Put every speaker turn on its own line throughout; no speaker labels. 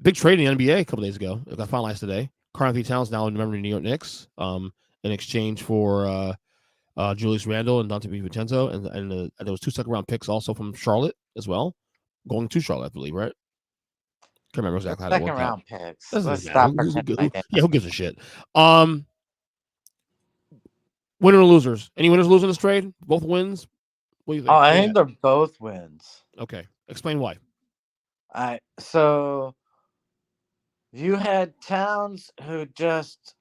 Big trade in the NBA a couple days ago. It got finalized today. Karl Anthony-Towns now a member of the New York Knicks. In exchange for Julius Randle and Dante DiVincenzo, and there was 2 second-round picks also from Charlotte as well, going to Charlotte, I believe, right? Can't remember exactly how that
Second
worked out.
round picks.
Doesn't
Let's
matter.
stop pretending like that.
Who gives a shit? Winner or losers? Any winners or losers in this trade? Both wins? What do you think?
Oh, I think they're both wins.
Okay. Explain why.
So you had Towns who just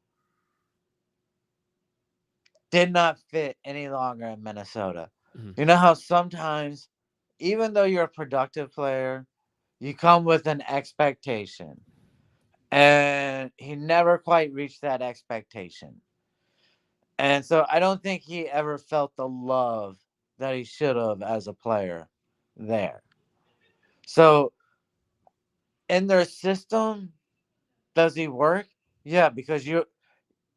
did not fit any longer in Minnesota.
Mhm.
You know how sometimes, even though you're a productive player, you come with an expectation. And he never quite reached that expectation. And so I don't think he ever felt the love that he should have as a player there. So in their system, does he work? Yeah, because you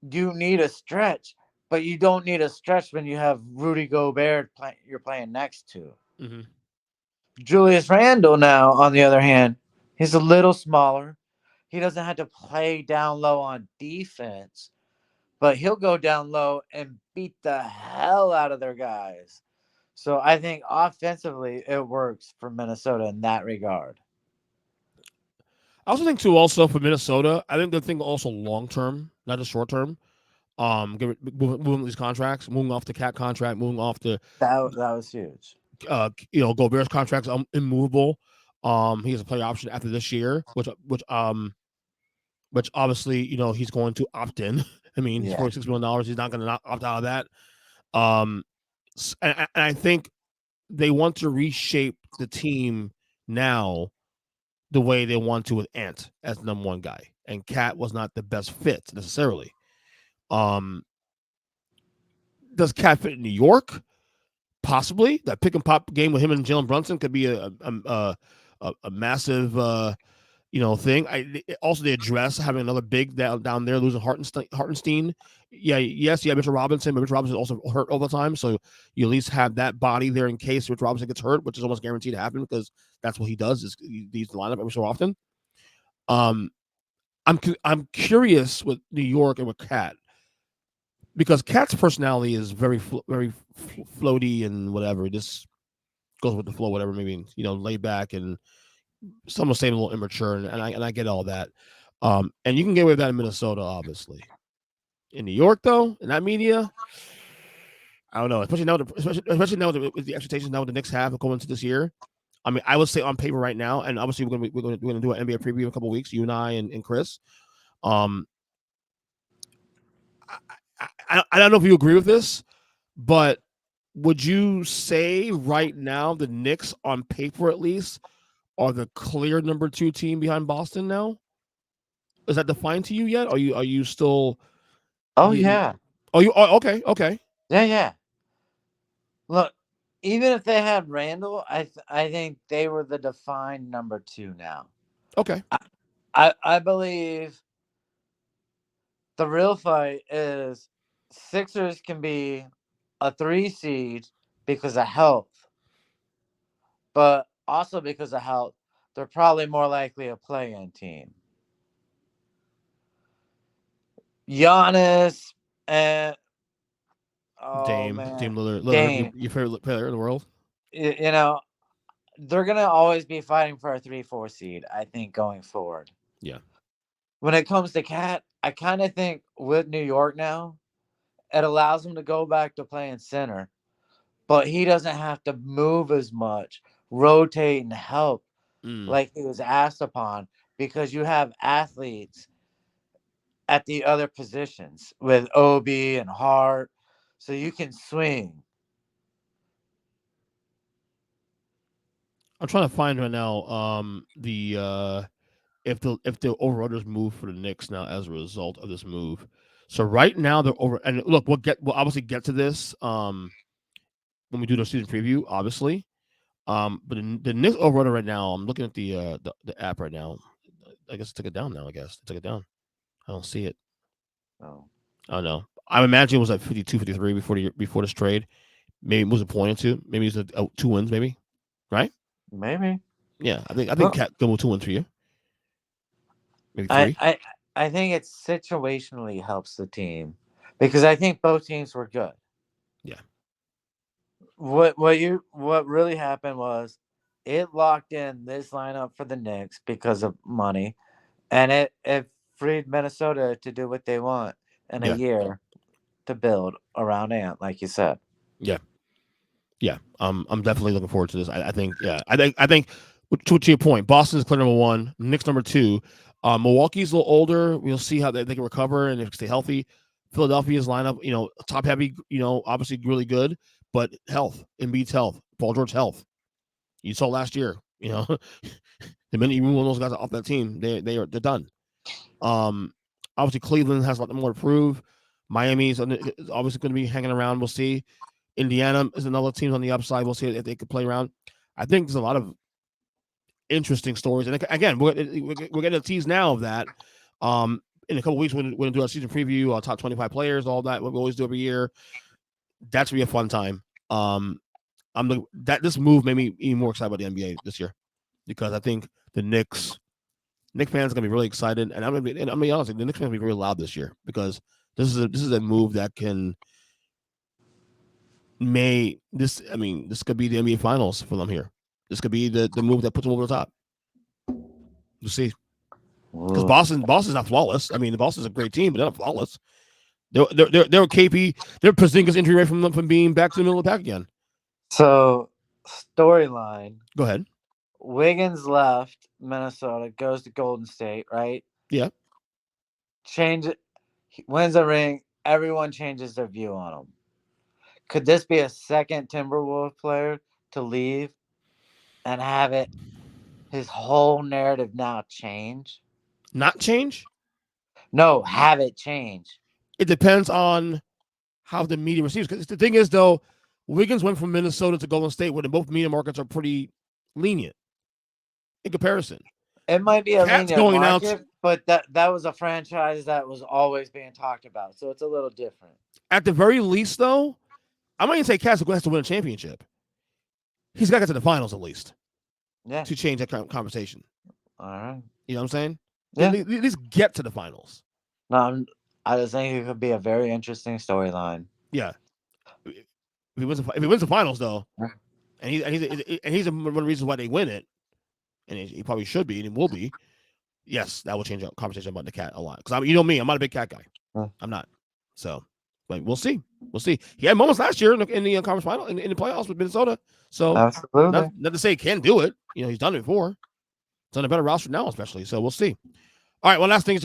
need a stretch, but you don't need a stretch when you have Rudy Gobert you're playing next to.
Mm-hmm.
Julius Randle now, on the other hand, he's a little smaller. He doesn't have to play down low on defense, but he'll go down low and beat the hell out of their guys. So I think offensively it works for Minnesota in that regard.
I also think too. Also for Minnesota, I think the thing also long term, not just short term. Moving these contracts, moving off the Cat contract, moving off the
That was huge.
Gobert's contract's immovable. He has a player option after this year, which obviously he's going to opt in. I mean, he's $46 million. He's not going to opt out of that. And I think they want to reshape the team now the way they want to with Ant as the number 1 guy, and Cat was not the best fit necessarily. Does Cat fit in New York? Possibly. That pick and pop game with him and Jalen Brunson could be a massive thing. Also they address having another big down there, losing Hartenstein. Mitchell Robinson, but Mitchell Robinson is also hurt all the time, so you at least have that body there in case Mitchell Robinson gets hurt, which is almost guaranteed to happen because that's what he does. Is he needs the lineup every so often. I'm curious with New York and with Cat, because Cat's personality is very floaty and whatever. Just goes with the flow, whatever. Maybe laid back, and some will say a little immature, and I get all that. And you can get away with that in Minnesota, obviously. In New York, though, in that media, I don't know. Especially now with the expectations now with the Knicks have going into this year. I mean, I would say on paper right now, and obviously we're going to do an NBA preview in a couple of weeks. You and I and Chris. I don't know if you agree with this, but would you say right now the Knicks, on paper at least, are the clear number 2 team behind Boston now? Is that defined to you yet? Are you still?
Oh yeah.
Okay.
Yeah. Look, even if they had Randall, I think they were the defined number 2 now.
Okay.
I believe the real fight is Sixers can be a 3 seed because of health, but also because of health, they're probably more likely a play-in team. Giannis and
Dame Lillard,
Dame.
your favorite player in the world.
They're gonna always be fighting for a 3-4 seed, I think, going forward.
Yeah.
When it comes to Cat, I kind of think with New York now, it allows him to go back to playing center, but he doesn't have to move as much, rotate and help like he was asked upon, because you have athletes at the other positions with OB and Hart, so you can swing.
I'm trying to find right now if the over-unders move for the Knicks now as a result of this move. So right now they're over, and look, we'll obviously get to this when we do the season preview, obviously. But the Knicks over-under right now, I'm looking at the app right now. I guess it took it down now. I took it down. I don't see it.
Oh.
I don't know. I imagine it was like 52, 53 before this trade. Maybe it was a point or two. Maybe it was 2 wins. Maybe, right?
Maybe.
Yeah, I think
Well,
Cat go with 2 and 3, maybe
I,
3.
I I think it situationally helps the team because I think both teams were good.
Yeah,
What really happened was it locked in this lineup for the Knicks because of money, and it freed Minnesota to do what they want in a
yeah,
year to build around Ant, like you said.
yeah, yeah. I'm definitely looking forward to this. I think, yeah, I think to your point, Boston's clear number 1, Knicks number 2. Milwaukee's a little older. We'll see how they can recover and if they stay healthy. Philadelphia's lineup, top heavy, obviously really good, but health, Embiid's health, Paul George's health. You saw last year, the minute you move one of those guys off that team, they're done. Um, Obviously Cleveland has a lot more to prove. Miami's obviously going to be hanging around. We'll see. Indiana is another team on the upside. We'll see if they could play around. I think there's a lot of interesting stories, and again, we're getting a tease now of that. In a couple weeks, we're going to do our season preview, our top 25 players, all that. What we always do every year. That's gonna be a fun time. This move made me even more excited about the NBA this year because I think the Knicks fans are gonna be really excited, and I'm gonna be honest, the Knicks fans are gonna be really loud this year because this is a move that this could be the NBA Finals for them here. This could be the move that puts them over the top. We'll see. Because
Ooh.
Boston's not flawless. I mean, the Boston's a great team, but they're not flawless. They're KP. They're Porzingis injury rate from being back to the middle of the pack again.
So, storyline:
Go ahead.
Wiggins left Minnesota, goes to Golden State, right?
Yeah.
Change it, wins a ring. Everyone changes their view on him. Could this be a second Timberwolf player to leave and have his whole narrative now change?
Not change.
No, have it change.
It depends on how the media receives. Because the thing is, though, Wiggins went from Minnesota to Golden State, where both media markets are pretty lenient in comparison.
It might be a
Cat's
lenient
going out
market, but that was a franchise that was always being talked about, so it's a little different.
at the very least, though. I'm not even say Cat's has to win a championship. He's got to get to the finals at least
Yeah.
to change that conversation.
All right.
You know what I'm saying?
Yeah.
At least get to the finals.
No, I just think it could be a very interesting storyline.
Yeah. If he wins the finals, though, and he's one of the reasons why they win it, and he probably should be and he will be. Yes, that will change the conversation about the Cat a lot. Because you know me, I'm not a big Cat guy. I'm not. So, but we'll see. We'll see. He had moments last year in the conference final in the playoffs with Minnesota. So,
Absolutely.
not to say he can't do it. He's done it before. It's on a better roster now, especially. So we'll see. All right. One last thing.